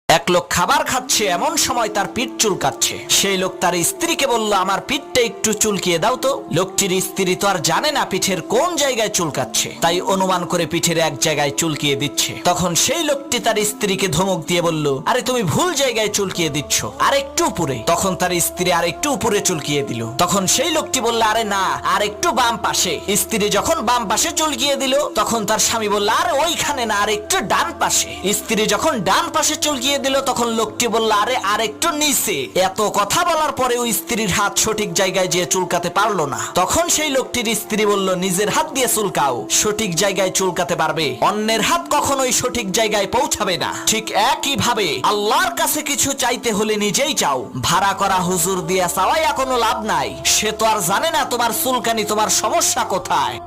এক লোক খাবার খাচ্ছে, এমন সময় তার পিঠ চুলকাচ্ছে। সেই লোক তার স্ত্রীকে বলল, আমার পিঠটা একটু চুলকিয়ে দাও তো। লোকটির স্ত্রী তো আর জানে না পিঠের কোন জায়গায় চুলকাচ্ছে, তাই অনুমান করে পিঠের এক জায়গায় চুলকিয়ে দিচ্ছে। তখন সেই লোকটি তার স্ত্রীকে ধমক দিয়ে বলল, আরে তুমি ভুল জায়গায় চুলকিয়ে দিচ্ছ, আর একটু উপরে। তখন তার স্ত্রী আর একটু উপরে চুলকিয়ে দিল। তখন সেই লোকটি বলল, আরে না, আর একটু বাম পাশে। স্ত্রী যখন বাম পাশে চুলকিয়ে দিল, তখন তার স্বামী বলল, আরে ওইখানে না, আর একটু ডান পাশে। স্ত্রী যখন ডান পাশে চুলকিয়ে দিল, তখন লোকটি বলল, আরে আর একটু নিচে। এত কথা বলার পরেও স্ত্রীর হাত সঠিক জায়গায় যেয়ে চুলকাতে পারলো না। তখন সেই লোকটির স্ত্রী বলল, নিজের হাত দিয়ে চুলকাও, সঠিক জায়গায় চুলকাতে পারবে, অন্যের হাত কখনোই সঠিক জায়গায় পৌঁছাবে না। ঠিক একই ভাবে আল্লাহর কাছে কিছু চাইতে হলে নিজেই চাও। ভাড়া করা হুজুর দিয়ে চাওয়াই কোনো লাভ নাই, সে তো আর জানে না তোমার চুলকানি, তোমার সমস্যা কোথায়।